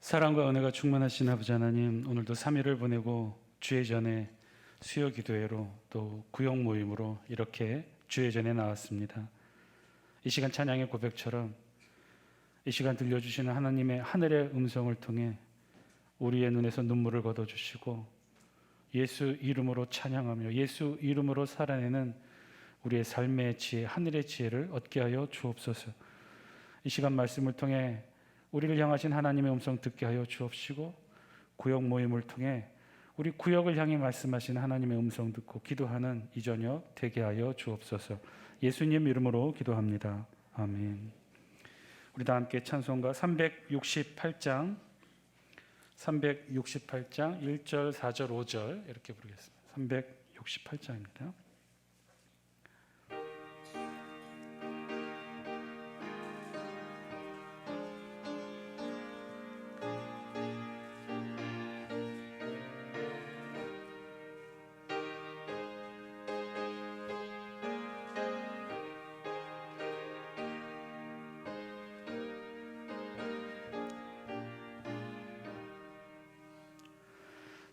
사랑과 은혜가 충만하신 아버지 하나님, 오늘도 3일을 보내고 주의 전에 수요 기도회로 또 구역 모임으로 이렇게 주의 전에 나왔습니다. 이 시간 찬양의 고백처럼 이 시간 들려주시는 하나님의 하늘의 음성을 통해 우리의 눈에서 눈물을 걷어주시고 예수 이름으로 찬양하며 예수 이름으로 살아내는 우리의 삶의 지혜, 하늘의 지혜를 얻게 하여 주옵소서. 이 시간 말씀을 통해 우리를 향하신 하나님의 음성 듣게 하여 주옵시고, 구역 모임을 통해 우리 구역을 향해 말씀하신 하나님의 음성 듣고 기도하는 이 저녁 되게 하여 주옵소서. 예수님 이름으로 기도합니다. 아멘. 우리 다 함께 찬송가 368장 1절, 4절, 5절 이렇게 부르겠습니다. 368장입니다.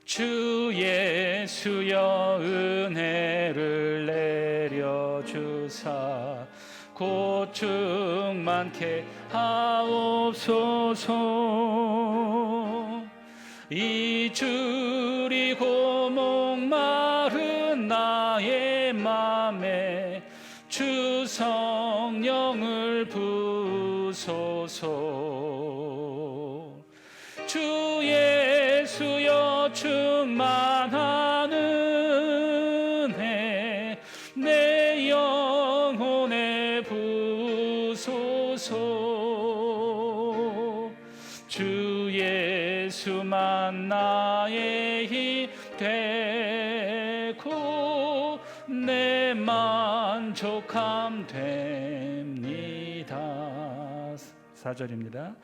주 예수여 은혜를 내려주사 고충 많게 하옵소서. 이 줄이고 목마른 나의 맘에 주 성령을 부소서. 주 예수여 충만한 은혜 내 영혼에 부소서. 주 예수만 나의 힘 되고 내 만족함 됩니다. 4절입니다.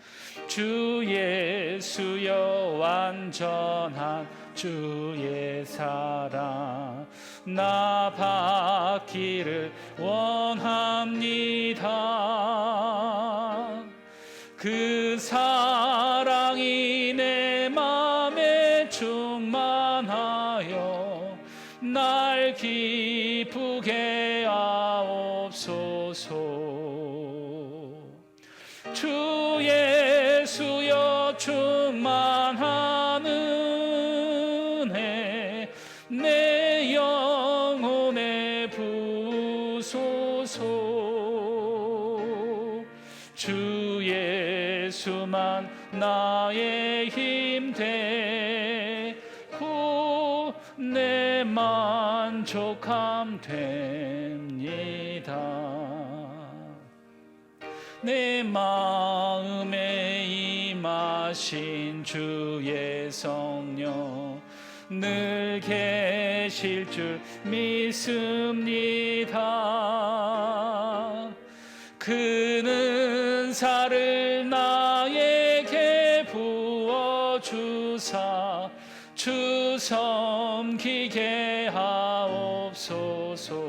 주 예수여 완전한 주의 사랑 나 받기를 원합니다. 그 사랑이 내 맘에 충만하여 날 기쁘게 하옵소서. 주 예수여 충만한 은혜 내 영혼에 부소서. 주 예수만 나의 힘 되고 내 만족함 됩니다. 내 마음에 임하신 주의 성령 늘 계실 줄 믿습니다. 그는 은사를 나에게 부어주사 주 섬기게 하옵소서.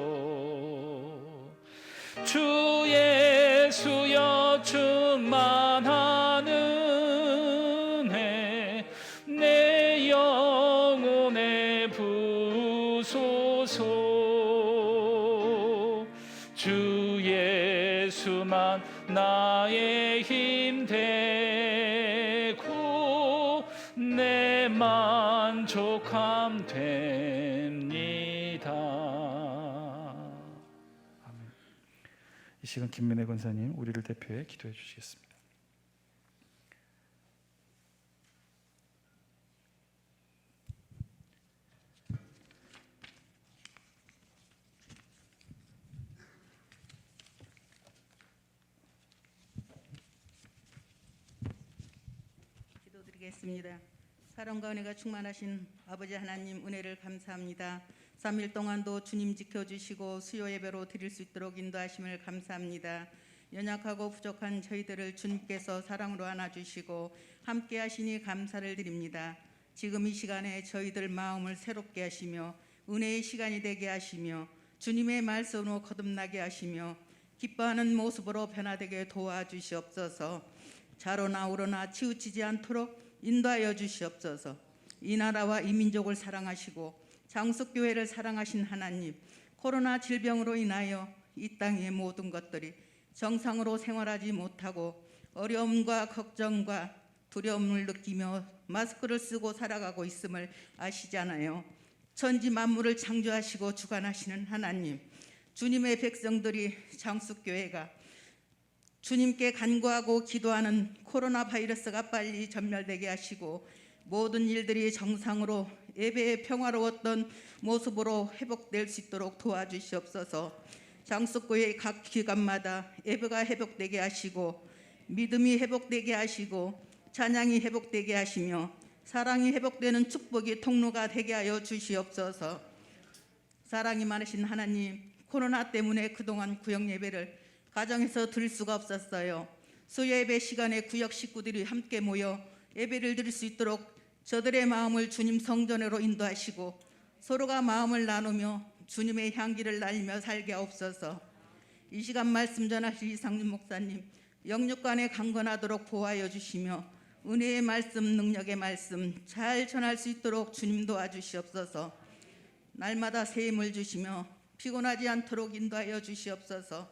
주 예수여 충만한 은혜 내 영혼에 부소서. 주 예수만 나의 힘 되고 내 만족함 됩니다. 아멘. 이 시간 김민혜 권사님 우리를 대표해 기도해 주시겠습니다. 기도드리겠습니다. 사랑과 은혜가 충만하신 아버지 하나님 은혜를 감사합니다. 3일 동안도 주님 지켜주시고 수요 예배로 드릴 수 있도록 인도하심을 감사합니다. 연약하고 부족한 저희들을 주님께서 사랑으로 안아주시고 함께 하시니 감사를 드립니다. 지금 이 시간에 저희들 마음을 새롭게 하시며 은혜의 시간이 되게 하시며 주님의 말씀으로 거듭나게 하시며 기뻐하는 모습으로 변화되게 도와주시옵소서. 자로나 우러나 치우치지 않도록 인도하여 주시옵소서. 이 나라와 이 민족을 사랑하시고 장수교회를 사랑하신 하나님, 코로나 질병으로 인하여 이 땅의 모든 것들이 정상으로 생활하지 못하고 어려움과 걱정과 두려움을 느끼며 마스크를 쓰고 살아가고 있음을 아시잖아요. 천지 만물을 창조하시고 주관하시는 하나님, 주님의 백성들이 장수교회가 주님께 간구하고 기도하는 코로나 바이러스가 빨리 전멸되게 하시고 모든 일들이 정상으로 예배의 평화로웠던 모습으로 회복될 수 있도록 도와주시옵소서. 장수교회 각 기관마다 예배가 회복되게 하시고 믿음이 회복되게 하시고 찬양이 회복되게 하시며 사랑이 회복되는 축복이 통로가 되게 하여 주시옵소서. 사랑이 많으신 하나님, 코로나 때문에 그동안 구역 예배를 가정에서 드릴 수가 없었어요. 수요 예배 시간에 구역 식구들이 함께 모여 예배를 드릴 수 있도록 저들의 마음을 주님 성전으로 인도하시고 서로가 마음을 나누며 주님의 향기를 날리며 살게 하옵소서. 이 시간 말씀 전하실 이상준 목사님, 영육간에 강건하도록 보호하여 주시며 은혜의 말씀, 능력의 말씀 잘 전할 수 있도록 주님 도와주시옵소서. 날마다 새 힘을 주시며 피곤하지 않도록 인도하여 주시옵소서.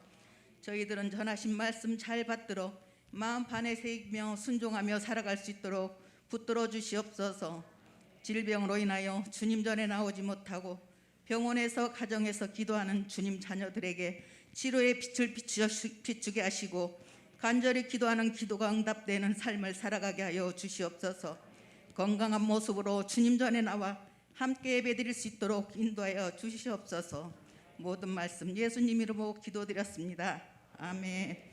저희들은 전하신 말씀 잘 받들어 마음 반에 새기며 순종하며 살아갈 수 있도록 붙들어 주시옵소서. 질병으로 인하여 주님 전에 나오지 못하고 병원에서 가정에서 기도하는 주님 자녀들에게 치료의 빛을 비추게 하시고 간절히 기도하는 기도가 응답되는 삶을 살아가게 하여 주시옵소서. 건강한 모습으로 주님 전에 나와 함께 예배드릴 수 있도록 인도하여 주시옵소서. 모든 말씀 예수님 이름으로 기도드렸습니다. 아멘.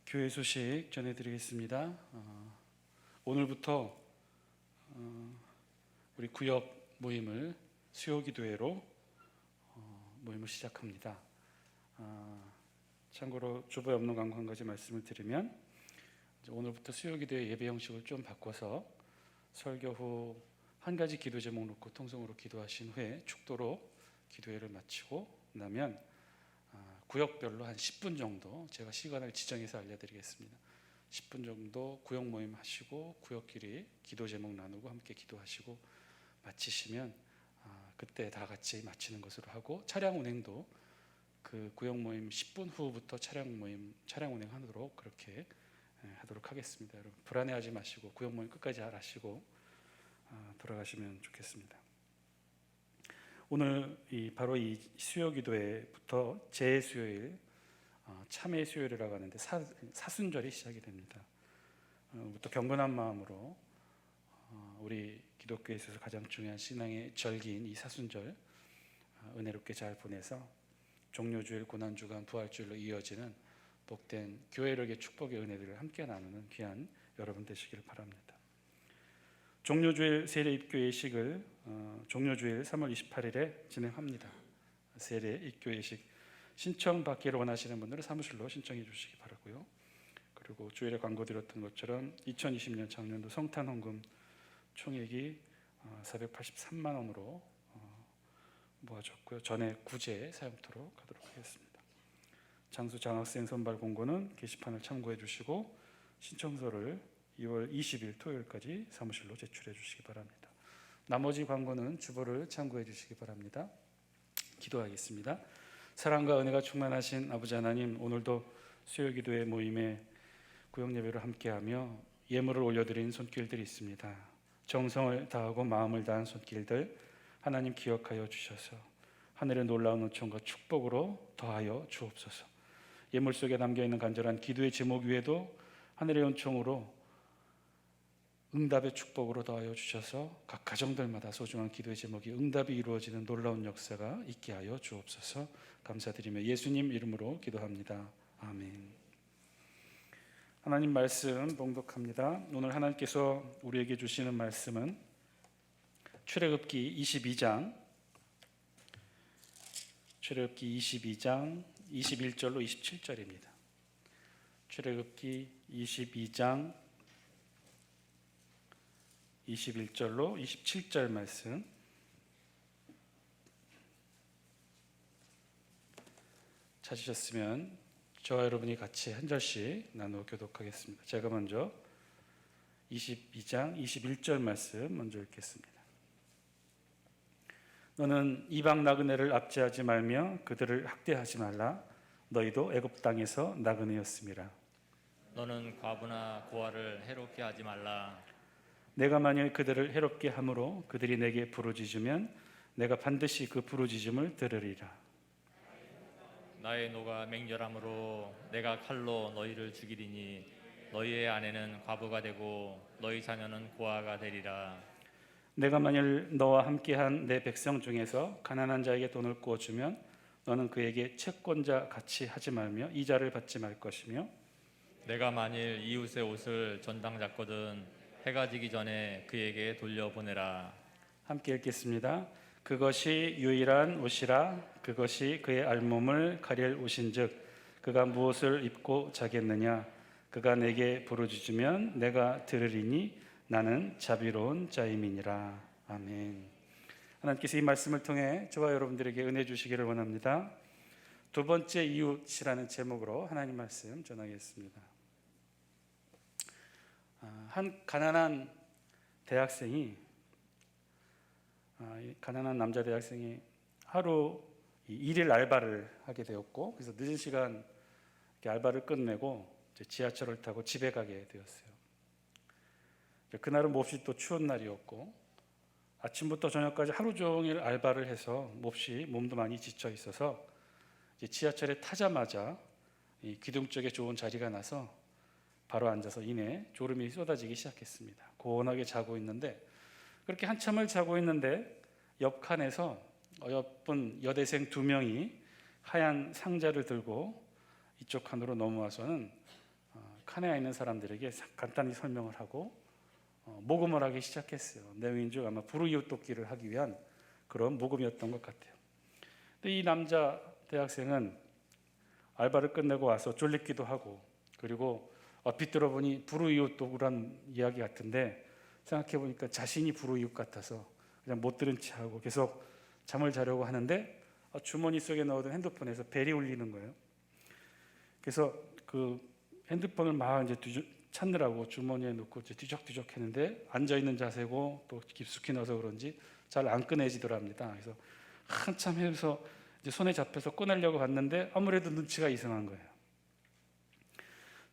교회 소식 전해드리겠습니다. 오늘부터 우리 구역 모임을 수요기도회로 모임을 시작합니다. 참고로 주보에 없는 광고 한 가지 말씀을 드리면, 오늘부터 수요기도회 예배 형식을 좀 바꿔서 설교 후 한 가지 기도 제목 놓고 통성으로 기도하신 후에 축도로 기도회를 마치고 나면 구역별로 한 10분 정도 제가 시간을 지정해서 알려드리겠습니다. 10분 정도 구역 모임 하시고 구역끼리 기도 제목 나누고 함께 기도하시고 마치시면 그때 다 같이 마치는 것으로 하고, 차량 운행도 그 구역 모임 10분 후부터 차량 운행하도록 그렇게 하도록 하겠습니다. 여러분 불안해하지 마시고 구역 모임 끝까지 잘 하시고 돌아가시면 좋겠습니다. 오늘 바로 이 수요기도회부터 제수요일, 참회 수요일이라고 하는데 사순절이 시작이 됩니다. 부터 경건한 마음으로 우리 기독교에 있어서 가장 중요한 신앙의 절기인 이 사순절 은혜롭게 잘 보내서 종료주일, 고난주간, 부활주일로 이어지는 복된 교회력의 축복의 은혜들을 함께 나누는 귀한 여러분 되시길 바랍니다. 종료주일 세례 입교 예식을 종료주일 3월 28일에 진행합니다. 세례 입교 예식 신청받기를 원하시는 분들은 사무실로 신청해 주시기 바라고요. 그리고 주일에 광고 드렸던 것처럼 2020년 작년도 성탄 헌금 총액이 483만 원으로 모아졌고요. 전액 구제 사용토록 하도록 하겠습니다. 장수 장학생 선발 공고는 게시판을 참고해 주시고 신청서를 2월 20일 토요일까지 사무실로 제출해 주시기 바랍니다. 나머지 광고는 주보를 참고해 주시기 바랍니다. 기도하겠습니다. 사랑과 은혜가 충만하신 아버지 하나님, 오늘도 수요기도회 모임에 구역예배로 함께하며 예물을 올려드린 손길들이 있습니다. 정성을 다하고 마음을 다한 손길들 하나님 기억하여 주셔서 하늘의 놀라운 은총과 축복으로 더하여 주옵소서. 예물 속에 담겨있는 간절한 기도의 제목 위에도 하늘의 은총으로 응답의 축복으로 더하여 주셔서 각 가정들마다 소중한 기도의 제목이 응답이 이루어지는 놀라운 역사가 있게 하여 주옵소서. 감사드리며 예수님 이름으로 기도합니다. 아멘. 하나님 말씀 봉독합니다. 오늘 하나님께서 우리에게 주시는 말씀은 출애굽기 22장 출애굽기 22장 21절로 27절입니다. 출애굽기 22장 21절로 27절 말씀 찾으셨으면 저와 여러분이 같이 한 절씩 나누어 교독하겠습니다. 제가 먼저 22장 21절 말씀 먼저 읽겠습니다. 너는 이방 나그네를 압제하지 말며 그들을 학대하지 말라. 너희도 애굽 땅에서 나그네였음이라. 너는 과부나 고아를 해롭게 하지 말라. 내가 만일 그들을 해롭게 함으로 그들이 내게 부르짖으면 내가 반드시 그 부르짖음을 들으리라. 나의 노가 맹렬함으로 내가 칼로 너희를 죽이리니 너희의 아내는 과부가 되고 너희 자녀는 고아가 되리라. 내가 만일 너와 함께한 내 백성 중에서 가난한 자에게 돈을 구워주면 너는 그에게 채권자 같이 하지 말며 이자를 받지 말 것이며 내가 만일 이웃의 옷을 전당 잡거든 해가 지기 전에 그에게 돌려보내라. 함께 읽겠습니다. 그것이 유일한 옷이라. 그것이 그의 알몸을 가릴 옷인즉 그가 무엇을 입고 자겠느냐. 그가 내게 부르짖으면 내가 들으리니 나는 자비로운 자임이니라. 아멘. 하나님께서 이 말씀을 통해 저와 여러분들에게 은혜 주시기를 원합니다. 두 번째 이웃이라는 제목으로 하나님 말씀 전하겠습니다. 한 가난한 남자 대학생이 하루 일일 알바를 하게 되었고, 그래서 늦은 시간 알바를 끝내고 지하철을 타고 집에 가게 되었어요. 그날은 몹시 또 추운 날이었고 아침부터 저녁까지 하루 종일 알바를 해서 몹시 몸도 많이 지쳐 있어서 지하철에 타자마자 이 기둥 쪽에 좋은 자리가 나서 바로 앉아서 이내 졸음이 쏟아지기 시작했습니다. 고온하게 자고 있는데 그렇게 한참을 자고 있는데 옆 칸에서 어여쁜 여대생 2명이 하얀 상자를 들고 이쪽 칸으로 넘어와서는 칸에 있는 사람들에게 간단히 설명을 하고 모금을 하기 시작했어요. 내용인 줄 아마 불우이웃 돕기를 하기 위한 그런 모금이었던 것 같아요. 근데 이 남자 대학생은 알바를 끝내고 와서 졸립기도 하고, 그리고 얼핏 들어보니 불우이웃 돕으란 이야기 같은데 생각해 보니까 자신이 불우이웃 같아서 그냥 못 들은 채 하고 계속 잠을 자려고 하는데 주머니 속에 넣어둔 핸드폰에서 벨이 울리는 거예요. 그래서 그 핸드폰을 막 이제 찾느라고 주머니에 넣고 뒤적뒤적 했는데 앉아있는 자세고 또 깊숙이 넣어서 그런지 잘 안 꺼내지더랍니다. 그래서 한참 해서 이제 손에 잡혀서 꺼내려고 봤는데 아무래도 눈치가 이상한 거예요.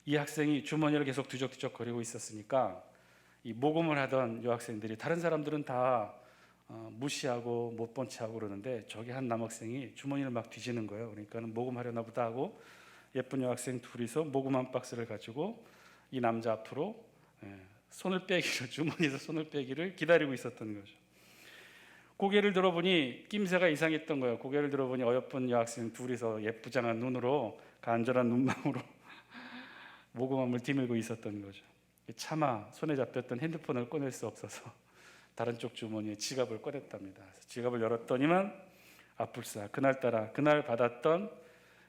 이 학생이 주머니를 계속 뒤적뒤적 거리고 있었으니까 이 모금을 하던 여학생들이, 다른 사람들은 다 무시하고 못 본 채 하고 그러는데 저기 한 남학생이 주머니를 막 뒤지는 거예요. 그러니까 모금하려나 보다 하고 예쁜 여학생 둘이서 모금 한 박스를 가지고 이 남자 앞으로 주머니에서 손을 빼기를 기다리고 있었던 거죠. 고개를 들어보니 낌새가 이상했던 거예요. 고개를 들어보니 어여쁜 여학생 둘이서 예쁘장한 눈으로 간절한 눈망으로 모금함을 디밀고 있었던 거죠. 차마 손에 잡혔던 핸드폰을 꺼낼 수 없어서 다른 쪽 주머니에 지갑을 꺼냈답니다. 지갑을 열었더니만 아뿔싸 그날 받았던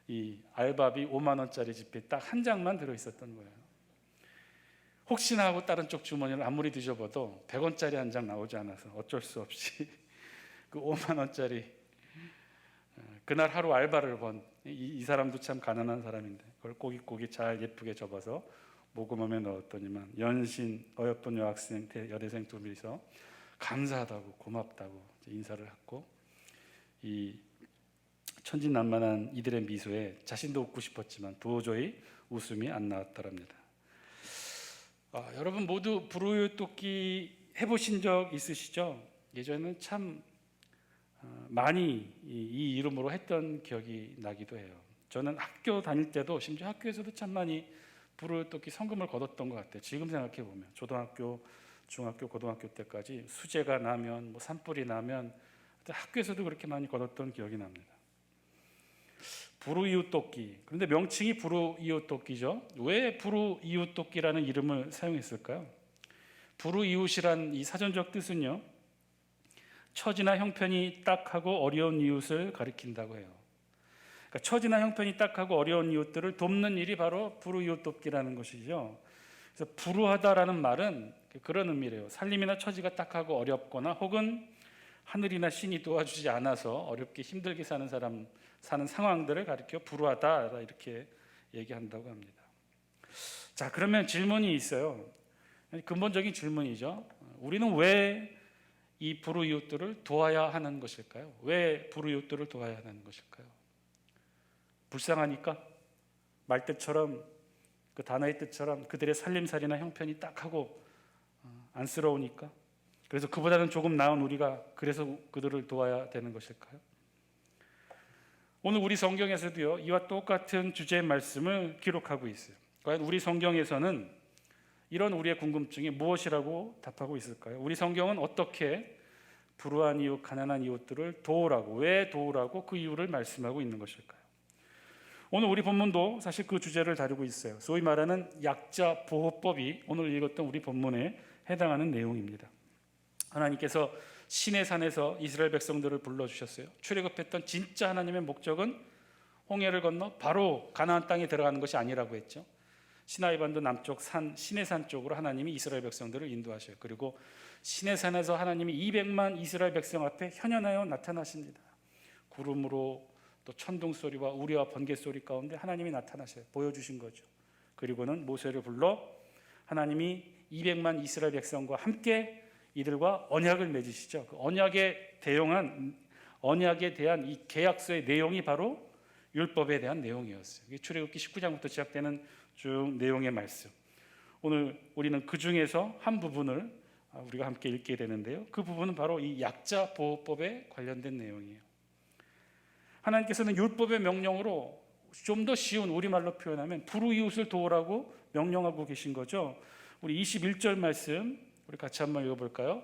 이 알바비 5만 원짜리 지폐 딱 한 장만 들어있었던 거예요. 혹시나 하고 다른 쪽 주머니를 아무리 뒤져봐도 100원짜리 한 장 나오지 않아서 어쩔 수 없이 그 5만 원짜리 그날 하루 알바를 번 이 사람도 참 가난한 사람인데 그걸 꼬깃꼬깃 잘 예쁘게 접어서 모금함에 넣었더니만 연신 어여쁜 여학생 여대생 2명이서 감사하다고 고맙다고 인사를 했고, 이 천진난만한 이들의 미소에 자신도 웃고 싶었지만 도저히 웃음이 안 나왔더랍니다. 여러분 모두 불우이웃 돕기 해보신 적 있으시죠? 예전에는 참 많이 이 이름으로 했던 기억이 나기도 해요. 저는 학교 다닐 때도 심지어 학교에서도 참 많이 불우이웃 돕기 성금을 거뒀던 것 같아요. 지금 생각해 보면 초등학교, 중학교, 고등학교 때까지 수재가 나면 산불이 나면 학교에서도 그렇게 많이 거뒀던 기억이 납니다. 불우이웃 돕기. 그런데 명칭이 불우이웃 돕기죠. 왜 불우이웃 돕기라는 이름을 사용했을까요? 불우이웃이란 이 사전적 뜻은요, 처지나 형편이 딱하고 어려운 이웃을 가리킨다고 해요. 그러니까 처지나 형편이 딱하고 어려운 이웃들을 돕는 일이 바로 불우이웃 돕기라는 것이죠. 그래서 불우하다라는 말은 그런 의미래요. 살림이나 처지가 딱하고 어렵거나 혹은 하늘이나 신이 도와주지 않아서 어렵게 힘들게 사는 상황들을 가리켜 불우하다 이렇게 얘기한다고 합니다. 자, 그러면 질문이 있어요. 근본적인 질문이죠. 우리는 왜 이 불우이웃들을 도와야 하는 것일까요? 왜 불우이웃들을 도와야 하는 것일까요? 불쌍하니까? 말뜻처럼, 그 단어의 뜻처럼 그들의 살림살이나 형편이 딱하고 안쓰러우니까? 그래서 그보다는 조금 나은 우리가 그래서 그들을 도와야 되는 것일까요? 오늘 우리 성경에서도요, 이와 똑같은 주제의 말씀을 기록하고 있어요. 과연 우리 성경에서는 이런 우리의 궁금증이 무엇이라고 답하고 있을까요? 우리 성경은 어떻게 불우한 이웃, 가난한 이웃들을 도우라고, 왜 도우라고 그 이유를 말씀하고 있는 것일까요? 오늘 우리 본문도 사실 그 주제를 다루고 있어요. 소위 말하는 약자 보호법이 오늘 읽었던 우리 본문에 해당하는 내용입니다. 하나님께서 시내산에서 이스라엘 백성들을 불러주셨어요. 출애굽했던 진짜 하나님의 목적은 홍해를 건너 바로 가나안 땅에 들어가는 것이 아니라고 했죠. 시나이반도 남쪽 산 시내산 쪽으로 하나님이 이스라엘 백성들을 인도하셔요. 그리고 시내산에서 하나님이 200만 이스라엘 백성 앞에 현현하여 나타나십니다. 구름으로 또 천둥 소리와 우리와 번개 소리 가운데 하나님이 나타나셔요. 보여주신 거죠. 그리고는 모세를 불러 하나님이 200만 이스라엘 백성과 함께 이들과 언약을 맺으시죠. 그 언약에 대한 이 계약서의 내용이 바로 율법에 대한 내용이었어요. 이게 출애굽기 19장부터 시작되는 쭉 내용의 말씀. 오늘 우리는 그 중에서 한 부분을 우리가 함께 읽게 되는데요. 그 부분은 바로 이 약자 보호법에 관련된 내용이에요. 하나님께서는 율법의 명령으로 좀 더 쉬운 우리말로 표현하면 불우이웃을 도우라고 명령하고 계신 거죠. 우리 21절 말씀 우리 같이 한번 읽어볼까요?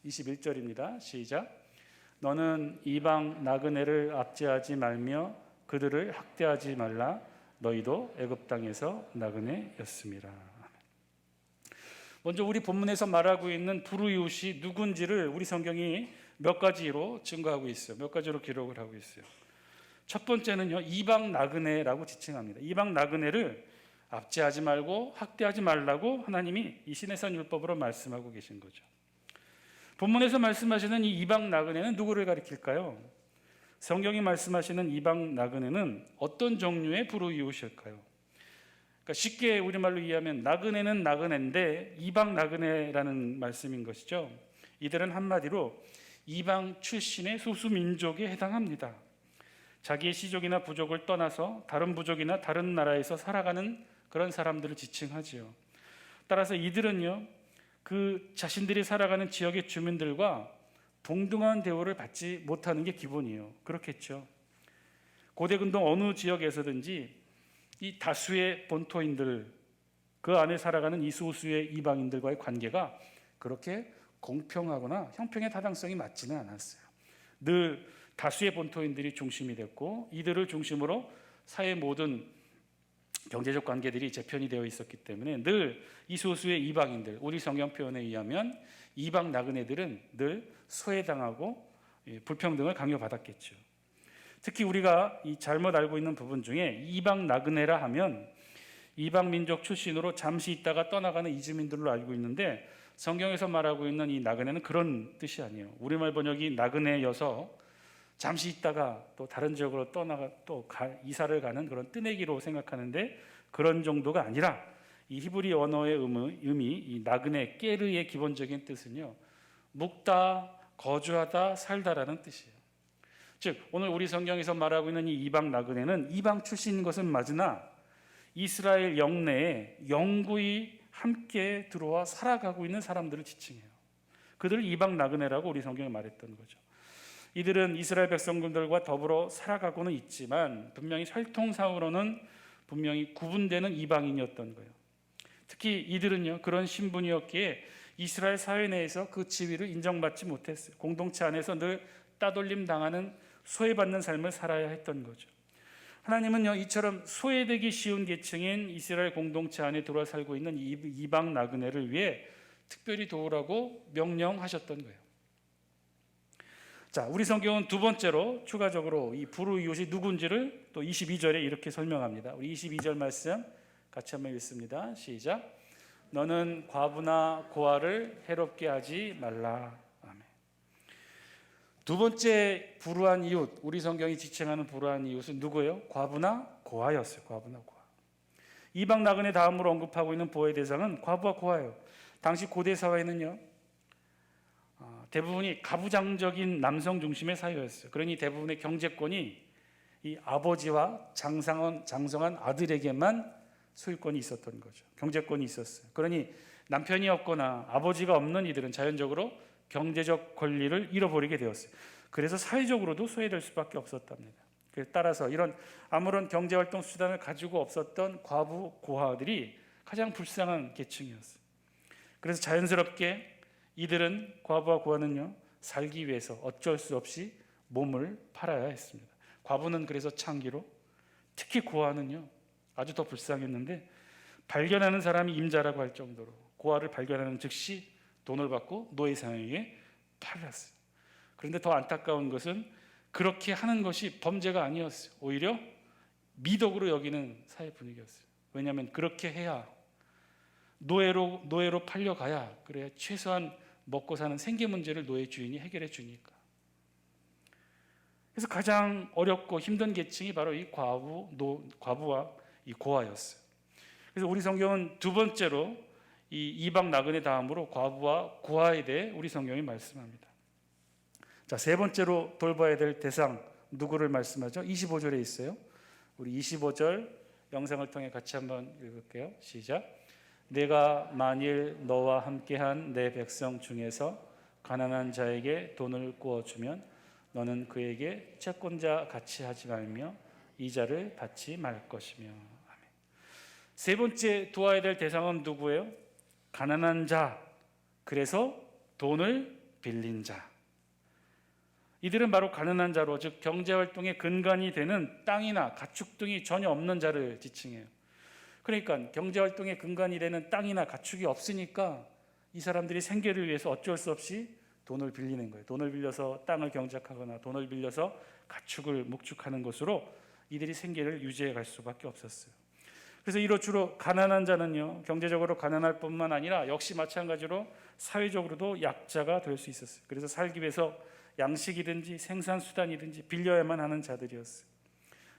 21절입니다. 시작. 너는 이방 나그네를 압제하지 말며 그들을 학대하지 말라. 너희도 애굽 땅에서 나그네였습니다. 먼저 우리 본문에서 말하고 있는 불우이웃이 누군지를 우리 성경이 몇 가지로 증거하고 있어요. 몇 가지로 기록을 하고 있어요. 첫 번째는요, 이방 나그네라고 지칭합니다. 이방 나그네를 압제하지 말고 학대하지 말라고 하나님이 이 시내산 율법으로 말씀하고 계신 거죠. 본문에서 말씀하시는 이 이방 나그네는 누구를 가리킬까요? 성경이 말씀하시는 이방 나그네는 어떤 종류의 불우이웃일까요? 그러니까 쉽게 우리말로 이해하면 나그네는 나그네인데 이방 나그네라는 말씀인 것이죠. 이들은 한마디로 이방 출신의 소수 민족에 해당합니다. 자기의 시족이나 부족을 떠나서 다른 부족이나 다른 나라에서 살아가는 그런 사람들을 지칭하지요. 따라서 이들은요, 그 자신들이 살아가는 지역의 주민들과 동등한 대우를 받지 못하는 게 기본이에요. 그렇겠죠. 고대 근동 어느 지역에서든지 이 다수의 본토인들, 그 안에 살아가는 이 소수의 이방인들과의 관계가 그렇게 공평하거나 형평의 타당성이 맞지는 않았어요. 늘 다수의 본토인들이 중심이 됐고 이들을 중심으로 사회 모든 경제적 관계들이 재편이 되어 있었기 때문에 늘 이 소수의 이방인들, 우리 성경 표현에 의하면 이방 나그네들은 늘 소외당하고 불평등을 강요받았겠죠. 특히 우리가 이 잘못 알고 있는 부분 중에 이방 나그네라 하면 이방 민족 출신으로 잠시 있다가 떠나가는 이주민들로 알고 있는데 성경에서 말하고 있는 이 나그네는 그런 뜻이 아니에요. 우리말 번역이 나그네여서 잠시 있다가 또 다른 지역으로 이사를 가는 그런 뜨내기로 생각하는데 그런 정도가 아니라 이 히브리 언어의 의미 이 나그네 깨르의 기본적인 뜻은요, 묵다, 거주하다, 살다라는 뜻이에요. 즉 오늘 우리 성경에서 말하고 있는 이 이방 나그네는 이방 출신인 것은 맞으나 이스라엘 영내에 영구히 함께 들어와 살아가고 있는 사람들을 지칭해요. 그들을 이방 나그네라고 우리 성경에 말했던 거죠. 이들은 이스라엘 백성들과 더불어 살아가고는 있지만 분명히 혈통상으로는 분명히 구분되는 이방인이었던 거예요. 특히 이들은요, 그런 신분이었기에 이스라엘 사회 내에서 그 지위를 인정받지 못했어요. 공동체 안에서 늘 따돌림 당하는 소외받는 삶을 살아야 했던 거죠. 하나님은요, 이처럼 소외되기 쉬운 계층인 이스라엘 공동체 안에 들어와 살고 있는 이방 나그네를 위해 특별히 도우라고 명령하셨던 거예요. 자, 우리 성경은 두 번째로 추가적으로 이 불우이웃이 누군지를 또 22절에 이렇게 설명합니다. 우리 22절 말씀 같이 한번 읽습니다. 시작. 너는 과부나 고아를 해롭게 하지 말라. 아멘. 두 번째 불우한 이웃, 우리 성경이 지칭하는 불우한 이웃은 누구예요? 과부나 고아였어요. 과부나 고아. 이방 나그네 다음으로 언급하고 있는 보호의 대상은 과부와 고아예요. 당시 고대 사회는요, 대부분이 가부장적인 남성 중심의 사회였어요. 그러니 대부분의 경제권이 이 아버지와 장성한 아들에게만 소유권이 있었던 거죠. 경제권이 있었어요. 그러니 남편이 없거나 아버지가 없는 이들은 자연적으로 경제적 권리를 잃어버리게 되었어요. 그래서 사회적으로도 소외될 수밖에 없었답니다. 따라서 이런 아무런 경제활동 수단을 가지고 없었던 과부 고아들이 가장 불쌍한 계층이었어요. 그래서 자연스럽게 이들은, 과부와 고아는요, 살기 위해서 어쩔 수 없이 몸을 팔아야 했습니다. 과부는 그래서 창기로, 특히 고아는요 아주 더 불쌍했는데 발견하는 사람이 임자라고 할 정도로 고아를 발견하는 즉시 돈을 받고 노예상에게 팔렸어요. 그런데 더 안타까운 것은 그렇게 하는 것이 범죄가 아니었어요. 오히려 미덕으로 여기는 사회 분위기였어요. 왜냐하면 그렇게 해야 노예로 팔려가야 그래야 최소한 먹고 사는 생계 문제를 노예 주인이 해결해 주니까. 그래서 가장 어렵고 힘든 계층이 바로 이 과부와 이 고아였어요. 그래서 우리 성경은 두 번째로 이 이방 나그네 다음으로 과부와 고아에 대해 우리 성경이 말씀합니다. 자, 세 번째로 돌봐야 될 대상 누구를 말씀하죠? 25절에 있어요. 우리 25절 영상을 통해 같이 한번 읽을게요. 시작. 내가 만일 너와 함께한 내 백성 중에서 가난한 자에게 돈을 구워주면 너는 그에게 채권자 같이 하지 말며 이자를 받지 말 것이며. 아멘. 세 번째 도와야 될 대상은 누구예요? 가난한 자, 그래서 돈을 빌린 자. 이들은 바로 가난한 자로, 즉 경제활동의 근간이 되는 땅이나 가축 등이 전혀 없는 자를 지칭해요. 그러니까 경제활동의 근간이 되는 땅이나 가축이 없으니까 이 사람들이 생계를 위해서 어쩔 수 없이 돈을 빌리는 거예요. 돈을 빌려서 땅을 경작하거나 돈을 빌려서 가축을 목축하는 것으로 이들이 생계를 유지해 갈 수밖에 없었어요. 그래서 이로 주로 가난한 자는요, 경제적으로 가난할 뿐만 아니라 역시 마찬가지로 사회적으로도 약자가 될 수 있었어요. 그래서 살기 위해서 양식이든지 생산수단이든지 빌려야만 하는 자들이었어요.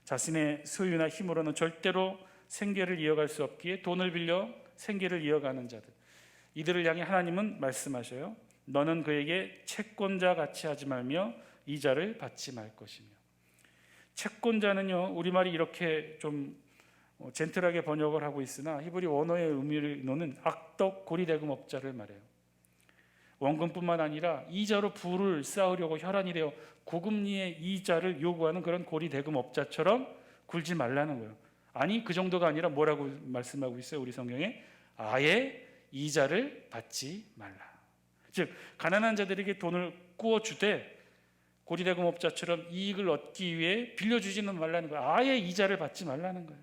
자신의 소유나 힘으로는 절대로 생계를 이어갈 수 없기에 돈을 빌려 생계를 이어가는 자들, 이들을 향해 하나님은 말씀하셔요. 너는 그에게 채권자 같이 하지 말며 이자를 받지 말 것이며. 채권자는요, 우리말이 이렇게 좀 젠틀하게 번역을 하고 있으나 히브리 원어의 의미를 놓는 악덕 고리대금업자를 말해요. 원금뿐만 아니라 이자로 부를 쌓으려고 혈안이 되어 고금리의 이자를 요구하는 그런 고리대금업자처럼 굴지 말라는 거예요. 아니, 그 정도가 아니라 뭐라고 말씀하고 있어요? 우리 성경에 아예 이자를 받지 말라. 즉 가난한 자들에게 돈을 구워주되 고리대금업자처럼 이익을 얻기 위해 빌려주지는 말라는 거예요. 아예 이자를 받지 말라는 거예요.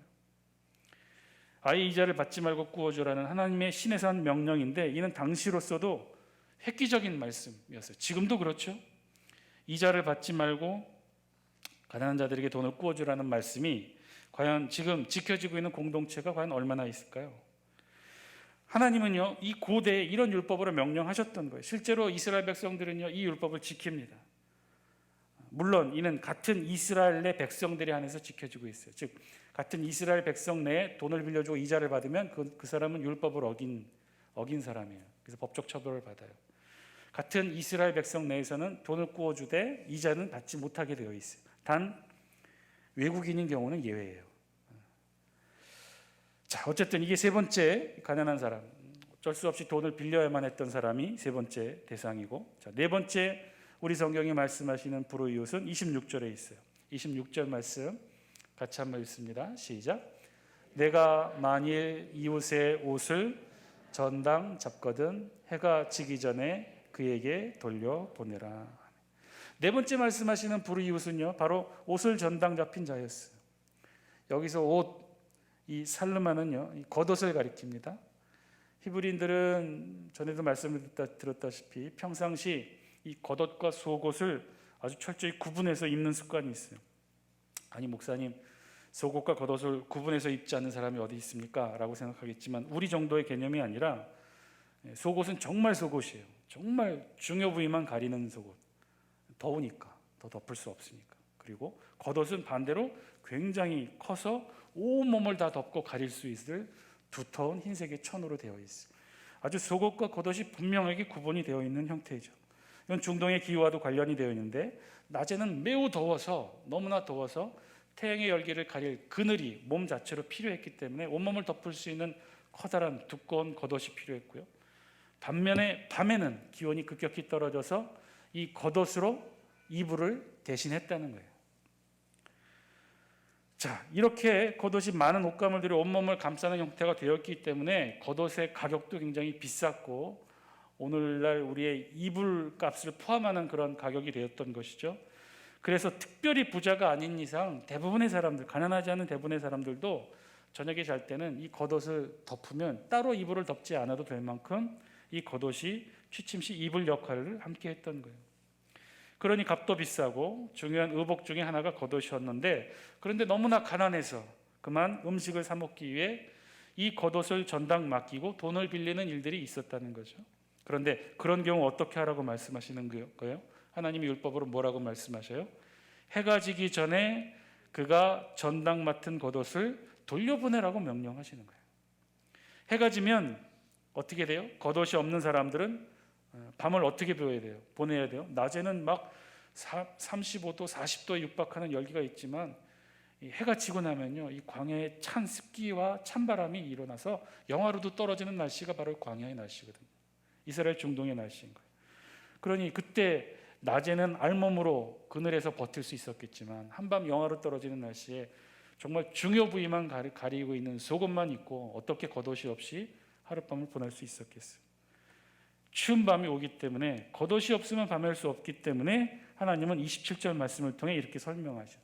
아예 이자를 받지 말고 구워주라는 하나님의 신에서 명령인데, 이는 당시로서도 획기적인 말씀이었어요. 지금도 그렇죠. 이자를 받지 말고 가난한 자들에게 돈을 구워주라는 말씀이 과연 지금 지켜지고 있는 공동체가 과연 얼마나 있을까요? 하나님은요, 이 고대에 이런 율법으로 명령하셨던 거예요. 실제로 이스라엘 백성들은요, 이 율법을 지킵니다. 물론 이는 같은 이스라엘 내 백성들에 한해서 지켜지고 있어요. 즉 같은 이스라엘 백성 내에 돈을 빌려주고 이자를 받으면 그 사람은 율법을 어긴 사람이에요. 그래서 법적 처벌을 받아요. 같은 이스라엘 백성 내에서는 돈을 구워주되 이자는 받지 못하게 되어 있어요. 단 외국인인 경우는 예외예요. 자, 어쨌든 이게 세 번째 가난한 사람, 어쩔 수 없이 돈을 빌려야만 했던 사람이 세 번째 대상이고, 자, 네 번째 우리 성경이 말씀하시는 불우이웃은 26절에 있어요. 26절 말씀 같이 한번 읽습니다. 시작. 내가 만일 이웃의 옷을 전당 잡거든 해가 지기 전에 그에게 돌려보내라. 네 번째 말씀하시는 불우이웃은요, 바로 옷을 전당 잡힌 자였어요. 여기서 옷, 이 살르마는요, 이 겉옷을 가리킵니다. 히브리인들은 전에도 말씀을 들었다시피 평상시 이 겉옷과 속옷을 아주 철저히 구분해서 입는 습관이 있어요. 아니 목사님, 속옷과 겉옷을 구분해서 입지 않는 사람이 어디 있습니까? 라고 생각하겠지만 우리 정도의 개념이 아니라 속옷은 정말 속옷이에요. 정말 중요 부위만 가리는 속옷. 더우니까 더 덮을 수 없으니까. 그리고 겉옷은 반대로 굉장히 커서 온몸을 다 덮고 가릴 수 있을 두터운 흰색의 천으로 되어 있어요. 아주 속옷과 겉옷이 분명하게 구분이 되어 있는 형태이죠. 이건 중동의 기후와도 관련이 되어 있는데 낮에는 매우 더워서, 너무나 더워서 태양의 열기를 가릴 그늘이 몸 자체로 필요했기 때문에 온몸을 덮을 수 있는 커다란 두꺼운 겉옷이 필요했고요. 반면에 밤에는 기온이 급격히 떨어져서 이 겉옷으로 이불을 대신했다는 거예요. 자, 이렇게 겉옷이 많은 옷가물들이 온몸을 감싸는 형태가 되었기 때문에 겉옷의 가격도 굉장히 비쌌고 오늘날 우리의 이불 값을 포함하는 그런 가격이 되었던 것이죠. 그래서 특별히 부자가 아닌 이상 대부분의 사람들, 가난하지 않은 대부분의 사람들도 저녁에 잘 때는 이 겉옷을 덮으면 따로 이불을 덮지 않아도 될 만큼 이 겉옷이 취침 시 이불 역할을 함께 했던 거예요. 그러니 값도 비싸고 중요한 의복 중에 하나가 겉옷이었는데, 그런데 너무나 가난해서 그만 음식을 사 먹기 위해 이 겉옷을 전당 맡기고 돈을 빌리는 일들이 있었다는 거죠. 그런데 그런 경우 어떻게 하라고 말씀하시는 거예요? 하나님이 율법으로 뭐라고 말씀하셔요? 해가 지기 전에 그가 전당 맡은 겉옷을 돌려보내라고 명령하시는 거예요. 해가 지면 어떻게 돼요? 겉옷이 없는 사람들은 밤을 어떻게 보내야 돼요? 낮에는 막 35도, 40도에 육박하는 열기가 있지만 이 해가 지고 나면요, 이 광야의 찬 습기와 찬바람이 일어나서 영하로도 떨어지는 날씨가 바로 광야의 날씨거든요. 이스라엘 중동의 날씨인 거예요. 그러니 그때 낮에는 알몸으로 그늘에서 버틸 수 있었겠지만 한밤 영하로 떨어지는 날씨에 정말 중요 부위만 가리고 있는 속옷만 입고 어떻게 겉옷이 없이 하룻밤을 보낼 수 있었겠어요? 추운 밤이 오기 때문에 겉옷이 없으면 밤할 수 없기 때문에 하나님은 27절 말씀을 통해 이렇게 설명하셔.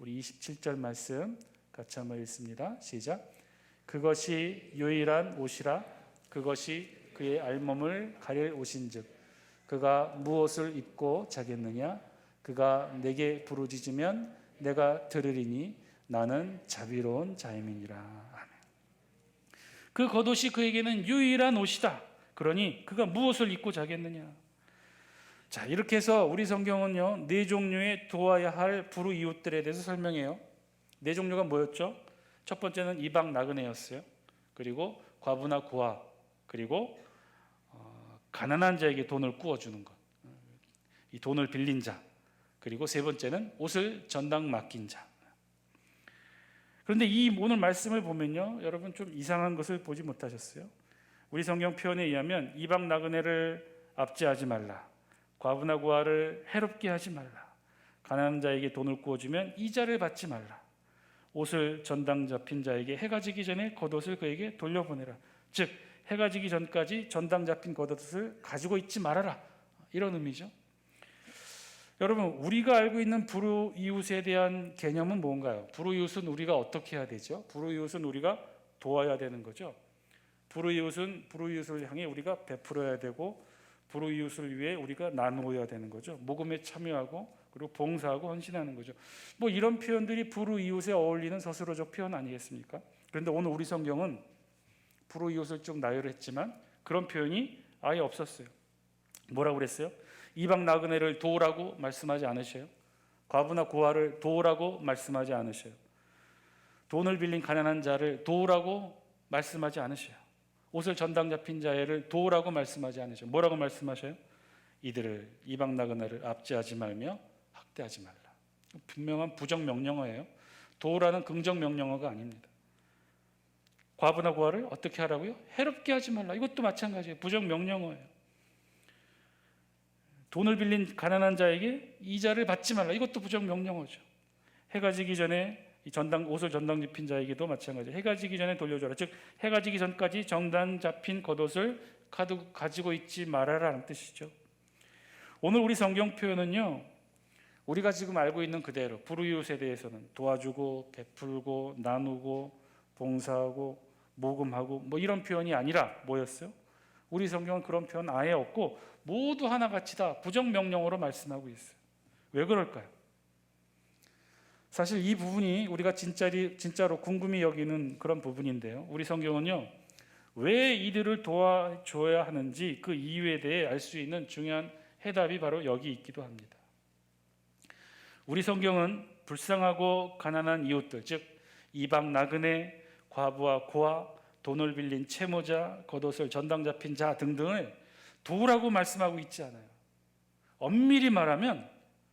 우리 27절 말씀 같이 한번 읽습니다. 시작. 그것이 유일한 옷이라. 그것이 그의 알몸을 가릴 옷인즉 그가 무엇을 입고 자겠느냐? 그가 내게 부르짖으면 내가 들으리니 나는 자비로운 자임이니라. 아멘. 그 겉옷이 그에게는 유일한 옷이다. 그러니 그가 무엇을 입고 자겠느냐? 자, 이렇게 해서 우리 성경은요, 네 종류의 도와야 할 불우이웃들에 대해서 설명해요. 네 종류가 뭐였죠? 첫 번째는 이방 나그네였어요. 그리고 과부나 고아, 그리고 가난한 자에게 돈을 꾸어주는 것, 이 돈을 빌린 자, 그리고 세 번째는 옷을 전당 맡긴 자. 그런데 이 오늘 말씀을 보면요, 여러분 좀 이상한 것을 보지 못하셨어요? 우리 성경 표현에 의하면 이방 나그네를 압제하지 말라, 과부나 고아를 해롭게 하지 말라, 가난한 자에게 돈을 꾸어주면 이자를 받지 말라, 옷을 전당 잡힌 자에게 해가 지기 전에 겉옷을 그에게 돌려보내라. 즉 해가 지기 전까지 전당 잡힌 겉옷을 가지고 있지 말아라, 이런 의미죠. 여러분, 우리가 알고 있는 불우이웃에 대한 개념은 뭔가요? 불우이웃은 우리가 어떻게 해야 되죠? 불우이웃은 우리가 도와야 되는 거죠. 불우이웃은 불우이웃을 향해 우리가 베풀어야 되고 불우이웃을 위해 우리가 나누어야 되는 거죠. 모금에 참여하고 그리고 봉사하고 헌신하는 거죠. 뭐 이런 표현들이 불우이웃에 어울리는 서술어적 표현 아니겠습니까? 그런데 오늘 우리 성경은 불우이웃을 좀 나열했지만 그런 표현이 아예 없었어요. 뭐라고 그랬어요? 이방 나그네를 도우라고 말씀하지 않으셔요. 과부나 고아를 도우라고 말씀하지 않으셔요. 돈을 빌린 가난한 자를 도우라고 말씀하지 않으셔요. 옷을 전당 잡힌 자를 도우라고 말씀하지 않으셔요. 뭐라고 말씀하셔요? 이들을, 이방 나그네를 압제하지 말며 학대하지 말라. 분명한 부정 명령어예요. 도우라는 긍정 명령어가 아닙니다. 과부나 고아를 어떻게 하라고요? 해롭게 하지 말라. 이것도 마찬가지예요. 부정 명령어예요. 돈을 빌린 가난한 자에게 이자를 받지 말라. 이것도 부정 명령어죠. 해가 지기 전에 이 옷을 전당 잡힌 자에게도 마찬가지예요. 해가 지기 전에 돌려줘라. 즉 해가 지기 전까지 전당 잡힌 겉옷을 가지고 있지 말아라는 뜻이죠. 오늘 우리 성경 표현은요, 우리가 지금 알고 있는 그대로 불우이웃에 대해서는 도와주고 베풀고 나누고 봉사하고 모금하고 뭐 이런 표현이 아니라 뭐였어요? 우리 성경은 그런 표현 아예 없고 모두 하나같이 다 부정명령어로 말씀하고 있어요. 왜 그럴까요? 사실 이 부분이 우리가 진짜로 궁금히 여기는 그런 부분인데요. 우리 성경은요, 왜 이들을 도와줘야 하는지 그 이유에 대해 알 수 있는 중요한 해답이 바로 여기 있기도 합니다. 우리 성경은 불쌍하고 가난한 이웃들, 즉 이방 나그네, 과부와 고아, 돈을 빌린 채무자, 겉옷을 전당 잡힌 자 등등을 도우라고 말씀하고 있지 않아요. 엄밀히 말하면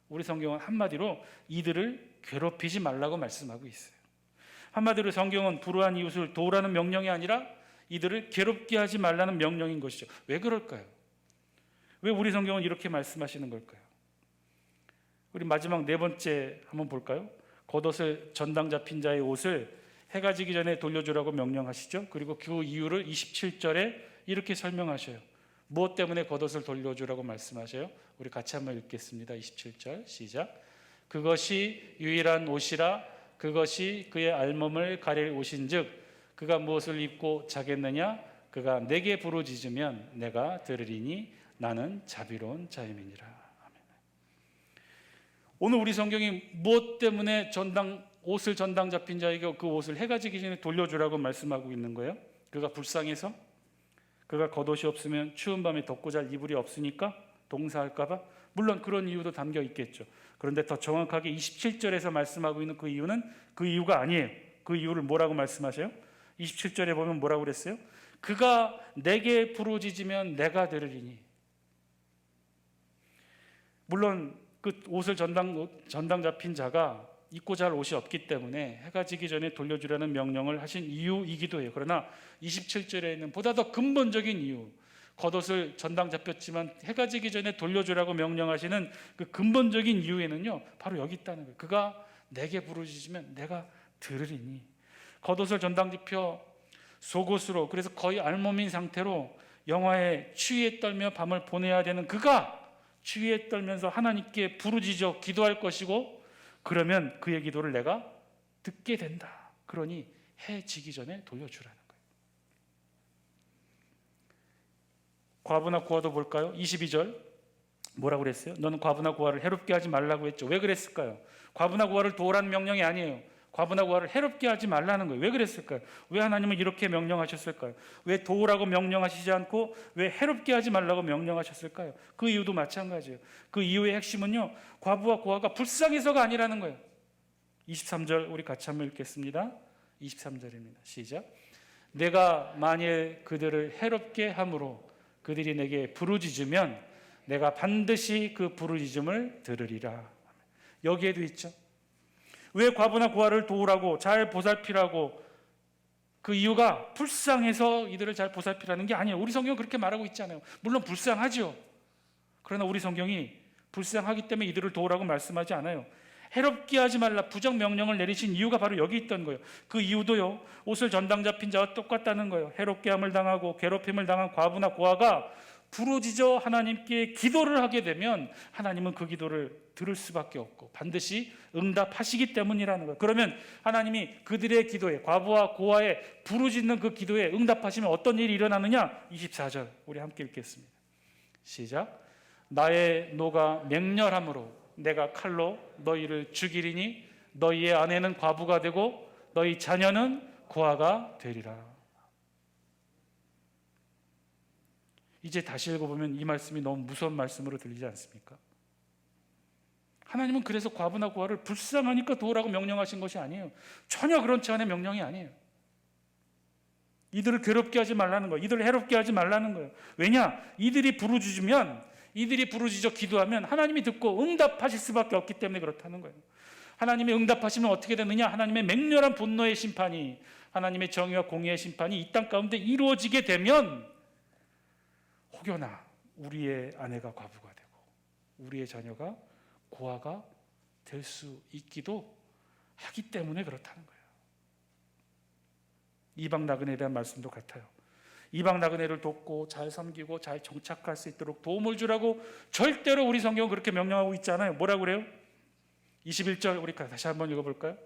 우리 성경은 한마디로 이들을 괴롭히지 말라고 말씀하고 있어요. 한마디로 성경은 불우한 이웃을 도우라는 명령이 아니라 이들을 괴롭게 하지 말라는 명령인 것이죠. 왜 그럴까요? 왜 우리 성경은 이렇게 말씀하시는 걸까요? 우리 마지막 네 번째 한번 볼까요? 겉옷을 전당 잡힌 자의 옷을 해가 지기 전에 돌려주라고 명령하시죠. 그리고 그 이유를 27절에 이렇게 설명하셔요. 무엇 때문에 겉옷을 돌려주라고 말씀하셔요? 우리 같이 한번 읽겠습니다. 27절 시작. 그것이 유일한 옷이라 그것이 그의 알몸을 가릴 옷인즉 그가 무엇을 입고 자겠느냐? 그가 내게 부르짖으면 내가 들으리니 나는 자비로운 자임이니라. 아멘. 오늘 우리 성경이 무엇 때문에 옷을 전당 잡힌 자에게 그 옷을 해가 지기 전에 돌려주라고 말씀하고 있는 거예요? 그가 불쌍해서? 그가 겉옷이 없으면 추운 밤에 덮고 잘 이불이 없으니까? 동사할까 봐? 물론 그런 이유도 담겨 있겠죠. 그런데 더 정확하게 27절에서 말씀하고 있는 그 이유는 그 이유가 아니에요. 그 이유를 뭐라고 말씀하셔요? 27절에 보면 뭐라고 그랬어요? 그가 내게 부르짖으면 내가 들으리니. 물론 그 옷을 전당 잡힌 자가 입고 잘 옷이 없기 때문에 해가 지기 전에 돌려주라는 명령을 하신 이유이기도 해요. 그러나 27절에는 보다 더 근본적인 이유, 겉옷을 전당 잡혔지만 해가 지기 전에 돌려주라고 명령하시는 그 근본적인 이유에는요, 바로 여기 있다는 거예요. 그가 내게 부르짖으면 내가 들으리니. 겉옷을 전당 잡혀 속옷으로, 그래서 거의 알몸인 상태로 영화에 추위에 떨며 밤을 보내야 되는 그가 추위에 떨면서 하나님께 부르짖어 기도할 것이고, 그러면 그의 기도를 내가 듣게 된다. 그러니 해 지기 전에 돌려주라는 거예요. 과부나 고아도 볼까요? 22절 뭐라고 그랬어요? 너는 과부나 고아를 해롭게 하지 말라고 했죠. 왜 그랬을까요? 과부나 고아를 도우라는 명령이 아니에요. 과부나 고아를 해롭게 하지 말라는 거예요. 왜 그랬을까요? 왜 하나님은 이렇게 명령하셨을까요? 왜 도우라고 명령하시지 않고 왜 해롭게 하지 말라고 명령하셨을까요? 그 이유도 마찬가지예요. 그 이유의 핵심은요, 과부와 고아가 불쌍해서가 아니라는 거예요. 23절 우리 같이 한번 읽겠습니다. 23절입니다. 시작. 내가 만일 그들을 해롭게 함으로 그들이 내게 부르짖으면 내가 반드시 그 부르짖음을 들으리라. 여기에도 있죠. 왜 과부나 고아를 도우라고, 잘 보살피라고, 그 이유가 불쌍해서 이들을 잘 보살피라는 게 아니에요. 우리 성경은 그렇게 말하고 있잖아요. 물론 불쌍하죠. 그러나 우리 성경이 불쌍하기 때문에 이들을 도우라고 말씀하지 않아요. 해롭게 하지 말라 부정 명령을 내리신 이유가 바로 여기 있던 거예요. 그 이유도요, 옷을 전당 잡힌 자와 똑같다는 거예요. 해롭게 함을 당하고 괴롭힘을 당한 과부나 고아가 부르짖어 하나님께 기도를 하게 되면 하나님은 그 기도를 들을 수밖에 없고 반드시 응답하시기 때문이라는 거예요. 그러면 하나님이 그들의 기도에, 과부와 고아의 부르짖는 그 기도에 응답하시면 어떤 일이 일어나느냐? 24절 우리 함께 읽겠습니다. 시작. 나의 노가 맹렬함으로 내가 칼로 너희를 죽이리니 너희의 아내는 과부가 되고 너희 자녀는 고아가 되리라. 이제 다시 읽어보면 이 말씀이 너무 무서운 말씀으로 들리지 않습니까? 하나님은 그래서 과부나 고아를 불쌍하니까 도우라고 명령하신 것이 아니에요. 전혀 그렇지 않은 명령이 아니에요. 이들을 괴롭게 하지 말라는 거예요. 이들을 해롭게 하지 말라는 거예요. 왜냐? 이들이 부르짖어 기도하면 하나님이 듣고 응답하실 수밖에 없기 때문에 그렇다는 거예요. 하나님이 응답하시면 어떻게 되느냐? 하나님의 맹렬한 분노의 심판이, 하나님의 정의와 공의의 심판이 이 땅 가운데 이루어지게 되면 혹여나 우리의 아내가 과부가 되고 우리의 자녀가 고아가 될 수 있기도 하기 때문에 그렇다는 거예요. 이방 나그네에 대한 말씀도 같아요. 이방 나그네를 돕고 잘 섬기고 잘 정착할 수 있도록 도움을 주라고 절대로 우리 성경은 그렇게 명령하고 있지 않아요. 뭐라고 그래요? 21절 우리 다시 한번 읽어볼까요?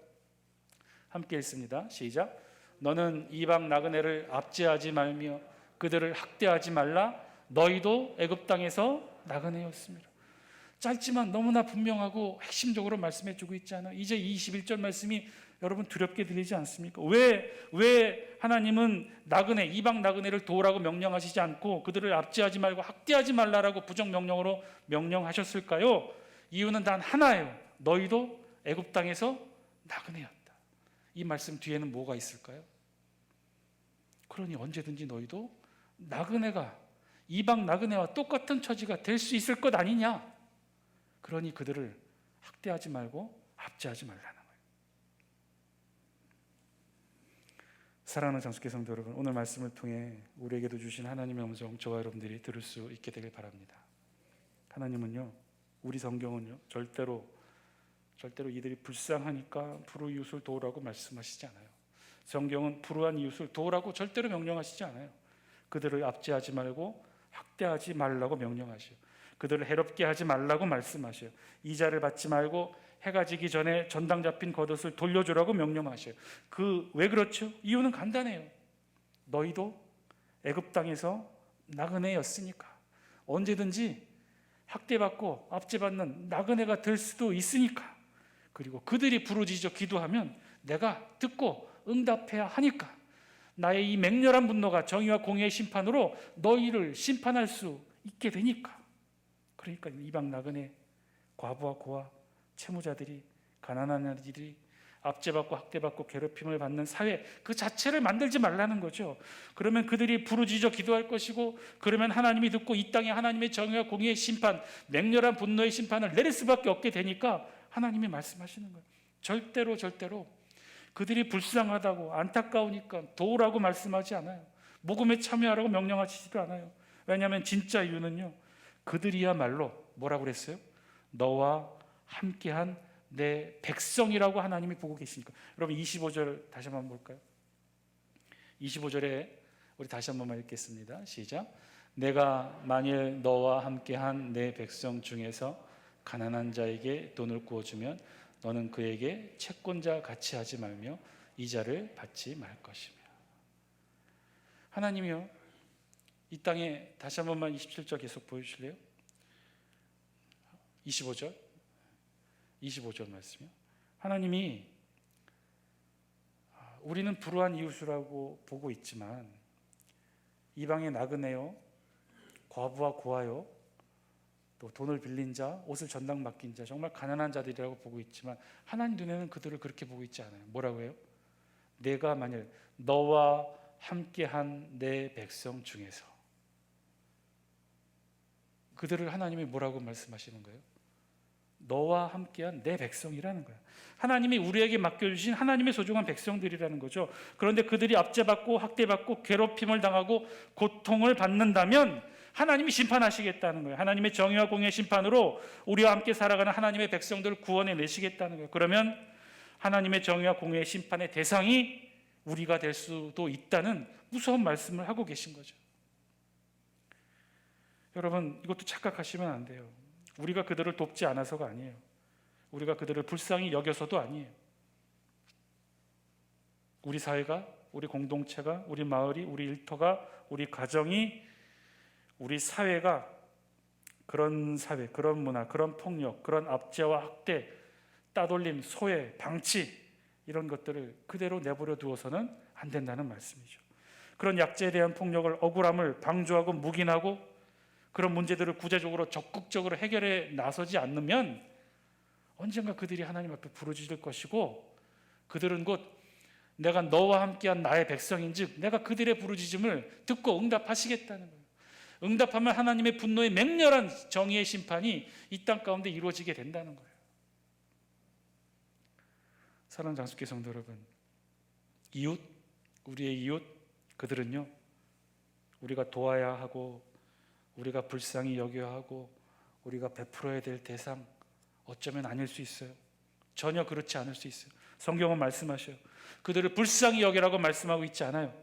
함께 읽습니다. 시작. 너는 이방 나그네를 압제하지 말며 그들을 학대하지 말라. 너희도 애굽 땅에서 나그네였습니다. 짧지만 너무나 분명하고 핵심적으로 말씀해 주고 있지 않아요? 이제 21절 말씀이 여러분 두렵게 들리지 않습니까? 왜 하나님은 나그네, 이방 나그네를 도우라고 명령하시지 않고 그들을 압제하지 말고 학대하지 말라라고 부정명령으로 명령하셨을까요? 이유는 단 하나예요. 너희도 애굽 땅에서 나그네였다. 이 말씀 뒤에는 뭐가 있을까요? 그러니 언제든지 너희도 나그네가 이방 나그네와 똑같은 처지가 될 수 있을 것 아니냐? 그러니 그들을 학대하지 말고 압제하지 말라는 거예요. 사랑하는 장수교 성도 여러분, 오늘 말씀을 통해 우리에게도 주신 하나님의 음성 저와 여러분들이 들을 수 있게 되길 바랍니다. 하나님은요, 우리 성경은요, 절대로 이들이 불쌍하니까 불우이웃을 도우라고 말씀하시지 않아요. 성경은 불우한 이웃을 도우라고 절대로 명령하시지 않아요. 그들을 압제하지 말고 학대하지 말라고 명령하셔요. 그들을 해롭게 하지 말라고 말씀하셔요. 이자를 받지 말고 해가 지기 전에 전당 잡힌 겉옷을 돌려주라고 명령하셔요. 왜 그렇죠? 이유는 간단해요. 너희도 애굽 땅에서 나그네였으니까 언제든지 학대받고 압제받는 나그네가 될 수도 있으니까, 그리고 그들이 부르짖어 기도하면 내가 듣고 응답해야 하니까, 나의 이 맹렬한 분노가 정의와 공의의 심판으로 너희를 심판할 수 있게 되니까. 그러니까 이방 나그네, 과부와 고아, 채무자들이, 가난한 아이들이 압제받고 학대받고 괴롭힘을 받는 사회 그 자체를 만들지 말라는 거죠. 그러면 그들이 부르짖어 기도할 것이고, 그러면 하나님이 듣고 이 땅에 하나님의 정의와 공의의 심판, 맹렬한 분노의 심판을 내릴 수밖에 없게 되니까 하나님이 말씀하시는 거예요. 절대로 그들이 불쌍하다고 안타까우니까 도우라고 말씀하지 않아요. 모금에 참여하라고 명령하시지도 않아요. 왜냐하면 진짜 이유는요, 그들이야말로 뭐라고 그랬어요? 너와 함께한 내 백성이라고 하나님이 보고 계시니까. 여러분 25절 다시 한번 볼까요? 25절에 우리 다시 한 번만 읽겠습니다. 시작. 내가 만일 너와 함께한 내 백성 중에서 가난한 자에게 돈을 구워주면 너는 그에게 채권자 같이 하지 말며 이자를 받지 말 것이며. 하나님이요, 이 땅에 다시 한 번만 27절 계속 보여주실래요? 25절 말씀이요. 하나님이 우리는 불우한 이웃이라고 보고 있지만 이방의 나그네요, 과부와 고아요, 또 돈을 빌린 자, 옷을 전당 맡긴 자, 정말 가난한 자들이라고 보고 있지만 하나님 눈에는 그들을 그렇게 보고 있지 않아요. 뭐라고 해요? 내가 만일 너와 함께한 내 백성 중에서. 그들을 하나님이 뭐라고 말씀하시는 거예요? 너와 함께한 내 백성이라는 거예요. 하나님이 우리에게 맡겨주신 하나님의 소중한 백성들이라는 거죠. 그런데 그들이 압제받고 학대받고 괴롭힘을 당하고 고통을 받는다면 하나님이 심판하시겠다는 거예요. 하나님의 정의와 공의의 심판으로 우리와 함께 살아가는 하나님의 백성들을 구원해 내시겠다는 거예요. 그러면 하나님의 정의와 공의의 심판의 대상이 우리가 될 수도 있다는 무서운 말씀을 하고 계신 거죠. 여러분, 이것도 착각하시면 안 돼요. 우리가 그들을 돕지 않아서가 아니에요. 우리가 그들을 불쌍히 여겨서도 아니에요. 우리 사회가, 우리 공동체가, 우리 마을이, 우리 일터가, 우리 가정이, 우리 사회가 그런 사회, 그런 문화, 그런 폭력, 그런 압제와 학대, 따돌림, 소외, 방치, 이런 것들을 그대로 내버려 두어서는 안 된다는 말씀이죠. 그런 약자에 대한 폭력을, 억울함을 방조하고 묵인하고 그런 문제들을 구체적으로 적극적으로 해결해 나서지 않으면 언젠가 그들이 하나님 앞에 부르짖을 것이고, 그들은 곧 내가 너와 함께한 나의 백성인즉 내가 그들의 부르짖음을 듣고 응답하시겠다는 거예요. 응답하면 하나님의 분노의 맹렬한 정의의 심판이 이 땅 가운데 이루어지게 된다는 거예요. 사랑하는 장수교 성도 여러분, 이웃, 우리의 이웃, 그들은요, 우리가 도와야 하고 우리가 불쌍히 여겨야 하고 우리가 베풀어야 될 대상, 어쩌면 아닐 수 있어요. 전혀 그렇지 않을 수 있어요. 성경은 말씀하셔요. 그들을 불쌍히 여기라고 말씀하고 있지 않아요.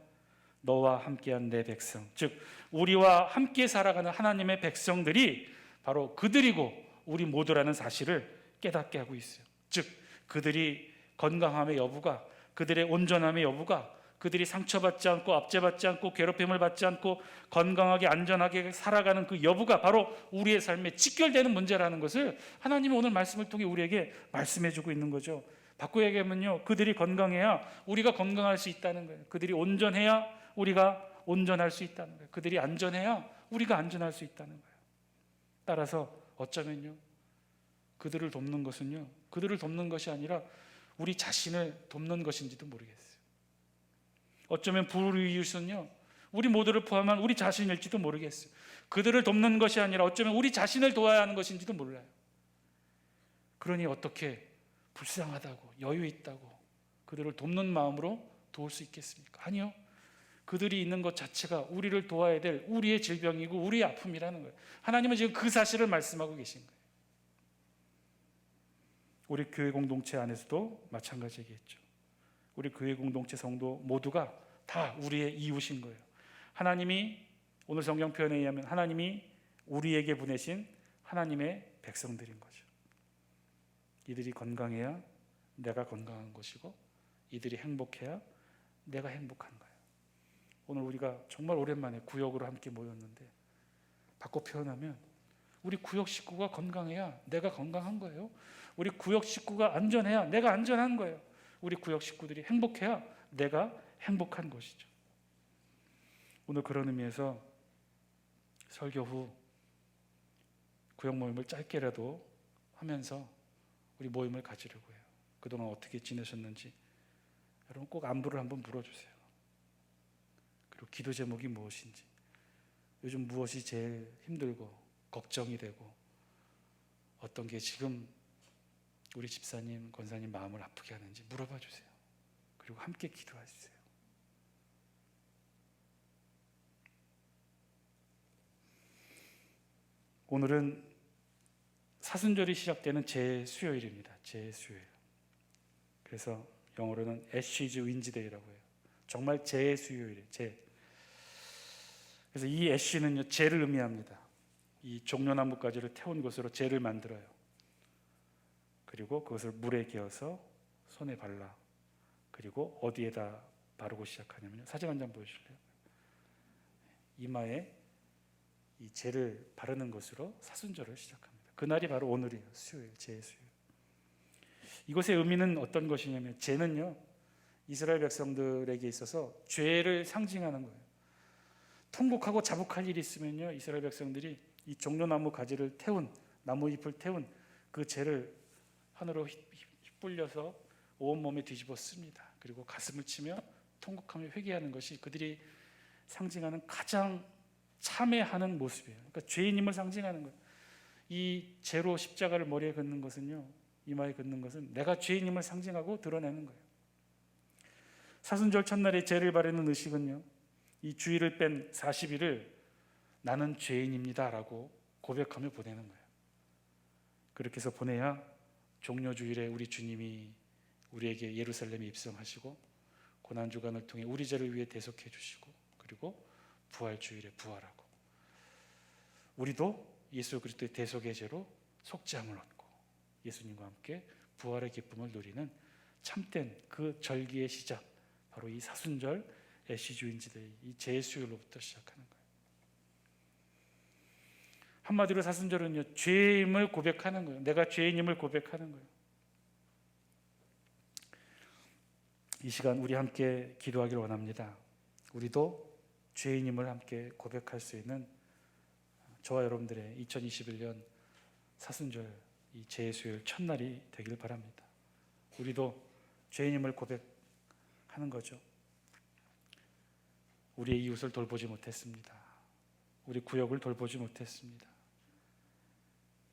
너와 함께한 내 백성, 즉 우리와 함께 살아가는 하나님의 백성들이 바로 그들이고 우리 모두라는 사실을 깨닫게 하고 있어요. 즉 그들이 건강함의 여부가, 그들의 온전함의 여부가 그들이 상처받지 않고 압제받지 않고 괴롭힘을 받지 않고 건강하게 안전하게 살아가는 그 여부가 바로 우리의 삶에 직결되는 문제라는 것을 하나님은 오늘 말씀을 통해 우리에게 말씀해주고 있는 거죠. 바꿔 얘기하면요, 그들이 건강해야 우리가 건강할 수 있다는 거예요. 그들이 온전해야 우리가 온전할 수 있다는 거예요. 그들이 안전해야 우리가 안전할 수 있다는 거예요. 따라서 어쩌면요, 그들을 돕는 것은요, 그들을 돕는 것이 아니라 우리 자신을 돕는 것인지도 모르겠어요. 어쩌면 불이웃은요, 우리 모두를 포함한 우리 자신일지도 모르겠어요. 그들을 돕는 것이 아니라 어쩌면 우리 자신을 도와야 하는 것인지도 몰라요. 그러니 어떻게 불쌍하다고 여유 있다고 그들을 돕는 마음으로 도울 수 있겠습니까? 아니요. 그들이 있는 것 자체가 우리를 도와야 될 우리의 질병이고 우리의 아픔이라는 거예요. 하나님은 지금 그 사실을 말씀하고 계신 거예요. 우리 교회 공동체 안에서도 마찬가지겠죠. 우리 교회 공동체 성도 모두가 다 우리의 이웃인 거예요. 하나님이, 오늘 성경 표현에 의하면 하나님이 우리에게 보내신 하나님의 백성들인 거죠. 이들이 건강해야 내가 건강한 것이고 이들이 행복해야 내가 행복한 거예요. 오늘 우리가 정말 오랜만에 구역으로 함께 모였는데, 바꿔 표현하면 우리 구역 식구가 건강해야 내가 건강한 거예요. 우리 구역 식구가 안전해야 내가 안전한 거예요. 우리 구역 식구들이 행복해야 내가 행복한 것이죠. 오늘 그런 의미에서 설교 후 구역 모임을 짧게라도 하면서 우리 모임을 가지려고 해요. 그동안 어떻게 지내셨는지 여러분 꼭 안부를 한번 물어주세요. 그리고 기도 제목이 무엇인지, 요즘 무엇이 제일 힘들고 걱정이 되고 어떤 게 지금 우리 집사님, 권사님 마음을 아프게 하는지 물어봐 주세요. 그리고 함께 기도해 주세요. 오늘은 사순절이 시작되는 제수요일입니다. 제수요일. 그래서 영어로는 애쉬즈 윈즈데이라고 해요. 정말 제수요일이에요. 제. 그래서 이 애쉬는요, 제를 의미합니다. 이 종려나무 가지를 태운 것으로 제를 만들어요. 그리고 그것을 물에 개어서 손에 발라, 그리고 어디에다 바르고 시작하냐면요, 사진 한 장 보여주실래요? 이마에 이 제를 바르는 것으로 사순절을 시작합니다. 그날이 바로 오늘이에요. 수요일, 제수요일. 이것의 의미는 어떤 것이냐면, 제는요, 이스라엘 백성들에게 있어서 죄를 상징하는 거예요. 통곡하고 자복할 일이 있으면요, 이스라엘 백성들이 이 종려나무 가지를 태운, 나무 잎을 태운 그 제를 하늘로 휘둘려서 온몸에 뒤집어 씁니다. 그리고 가슴을 치며 통곡하며 회개하는 것이 그들이 상징하는 가장 참회하는 모습이에요. 그러니까 죄인임을 상징하는 거예요. 이 제로 십자가를 머리에 긋는 것은요, 이마에 긋는 것은 내가 죄인임을 상징하고 드러내는 거예요. 사순절 첫날에 제를 바르는 의식은요, 이 주일을 뺀 40일을 나는 죄인입니다 라고 고백하며 보내는 거예요. 그렇게 해서 보내야 종려주일에 우리 주님이 우리에게 예루살렘에 입성하시고 고난주간을 통해 우리 죄를 위해 대속해 주시고, 그리고 부활주일에 부활하고, 우리도 예수 그리스도의 대속의 죄로 속죄함을 얻고 예수님과 함께 부활의 기쁨을 누리는 참된 그 절기의 시작, 바로 이 사순절 애쉬주인지데이, 이 제수요일로부터 시작하는 거예요. 한마디로 사순절은요, 죄임을 고백하는 거예요. 내가 죄인임을 고백하는 거예요. 이 시간 우리 함께 기도하기를 원합니다. 우리도 죄인임을 함께 고백할 수 있는 저와 여러분들의 2021년 사순절 이 제수요일 첫날이 되길 바랍니다. 우리도 죄인임을 고백하는 거죠. 우리의 이웃을 돌보지 못했습니다. 우리 구역을 돌보지 못했습니다.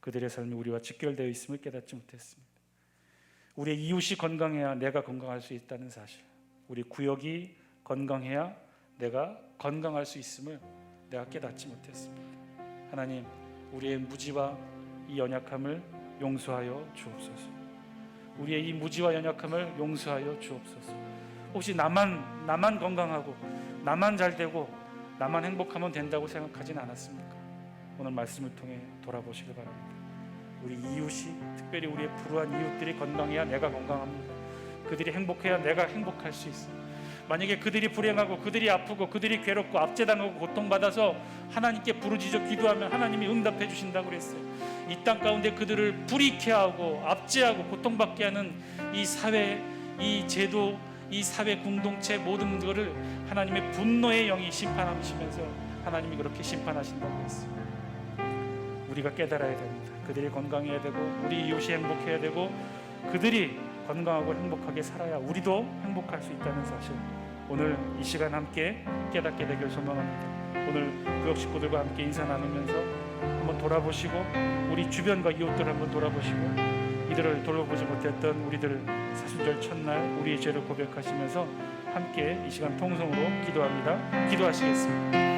그들의 삶이 우리와 직결되어 있음을 깨닫지 못했습니다. 우리의 이웃이 건강해야 내가 건강할 수 있다는 사실, 우리 구역이 건강해야 내가 건강할 수 있음을 내가 깨닫지 못했습니다. 하나님, 우리의 무지와 이 연약함을 용서하여 주옵소서. 우리의 이 무지와 연약함을 용서하여 주옵소서. 혹시 나만 건강하고 나만 잘 되고 나만 행복하면 된다고 생각하진 않았습니까? 오늘 말씀을 통해 돌아보시길 바랍니다. 우리 이웃이, 특별히 우리의 불우한 이웃들이 건강해야 내가 건강합니다. 그들이 행복해야 내가 행복할 수 있습니다. 만약에 그들이 불행하고 그들이 아프고 그들이 괴롭고 압제당하고 고통받아서 하나님께 부르짖어 기도하면 하나님이 응답해 주신다고 그랬어요. 이 땅 가운데 그들을 불이케 하고 압제하고 고통받게 하는 이 사회, 이 제도, 이 사회 공동체 모든 것을 하나님의 분노의 영이 심판하시면서 하나님이 그렇게 심판하신다고 했어요. 우리가 깨달아야 됩니다. 그들이 건강해야 되고 우리 이웃이 행복해야 되고 그들이 건강하고 행복하게 살아야 우리도 행복할 수 있다는 사실, 오늘 이 시간 함께 깨닫게 되길 소망합니다. 오늘 구역 식구들과 함께 인사 나누면서 한번 돌아보시고 우리 주변과 이웃들 한번 돌아보시고 이들을 돌아보지 못했던 우리들 사순절 첫날 우리의 죄를 고백하시면서 함께 이 시간 통성으로 기도합니다. 기도하시겠습니다.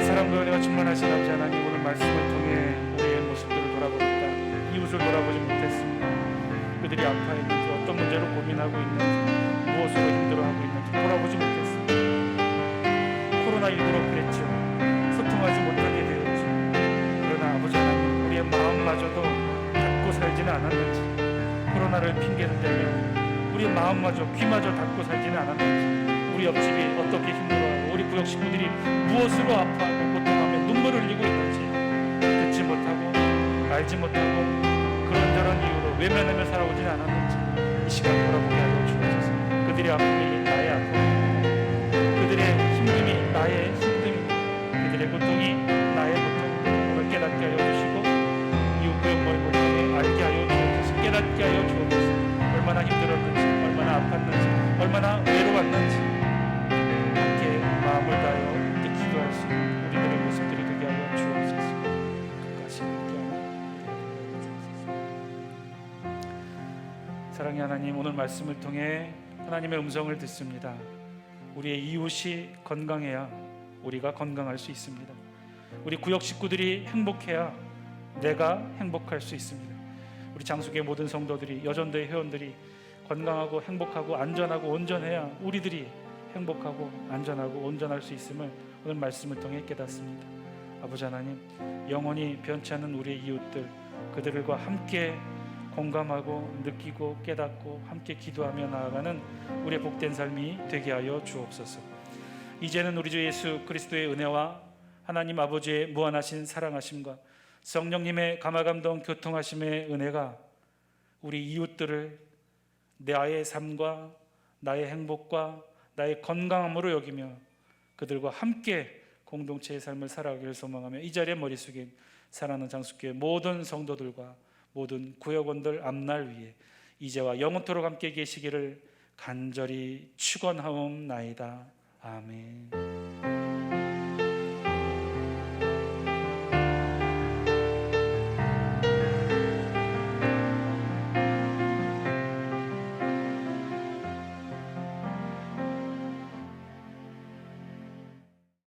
사랑과 은혜가 충만하신 아버지 하나님, 오늘 말씀을 통해 우리의 모습들을 돌아보겠다. 이웃을 돌아보지 못했습니다. 그들이 아파했는지 어떤 문제로 고민하고 있는지 무엇으로 힘들어하고 있는지 돌아보지 못했습니다. 코로나19로 그랬죠. 소통하지 못하게 되었죠. 그러나 아버지 하나님, 우리의 마음마저도 닫고 살지는 않았는지, 코로나를 핑계를 대며 우리의 마음마저 귀마저 닫고 살지는 않았는지, 우리 옆집이 어떻게 힘들어하고 우리 구역 식구들이 무엇으로 아파하고 고통하며 눈물을 흘리고 있는지 듣지 못하고 알지 못하고 그런저런 이유로 외면하며 살아오지는 않았는지 이 시간 돌아보게 하여 주옵소서. 그들의 아픔이 나의 아픔입니다. 그들의 힘듦이 나의 힘듦입니다. 그들의 고통이 나의 고통입니다. 오늘 깨닫게 하여 주시고 이웃 구역 모임을 통해 알게 하여 주옵소서. 깨닫게 하여 주옵소서. 얼마나 힘들었는지, 얼마나 아팠는지, 얼마나 외로웠는지 함께 마음을 다하여 함께 기도할 수 있는 우리들의 모습들이 되게 하여 주옵소서. 끝까지 함께 하여 주옵소서. 사랑의 하나님, 오늘 말씀을 통해 하나님의 음성을 듣습니다. 우리의 이웃이 건강해야 우리가 건강할 수 있습니다. 우리 구역 식구들이 행복해야 내가 행복할 수 있습니다. 우리 장수교회 모든 성도들이, 여전도의 회원들이 건강하고 행복하고 안전하고 온전해야 우리들이 행복하고 안전하고 온전할 수 있음을 오늘 말씀을 통해 깨닫습니다. 아버지 하나님, 영원히 변치 않는 우리의 이웃들, 그들과 함께 공감하고 느끼고 깨닫고 함께 기도하며 나아가는 우리의 복된 삶이 되게 하여 주옵소서. 이제는 우리 주 예수 그리스도의 은혜와 하나님 아버지의 무한하신 사랑하심과 성령님의 감화감동 교통하심의 은혜가 우리 이웃들을 나의 삶과 나의 행복과 나의 건강함으로 여기며 그들과 함께 공동체의 삶을 살아가기를 소망하며 이 자리에 머리 숙인 사랑하는 장수교회 모든 성도들과 모든 구역원들 앞날 위에 이제와 영원토록 함께 계시기를 간절히 축원하옵나이다. 아멘.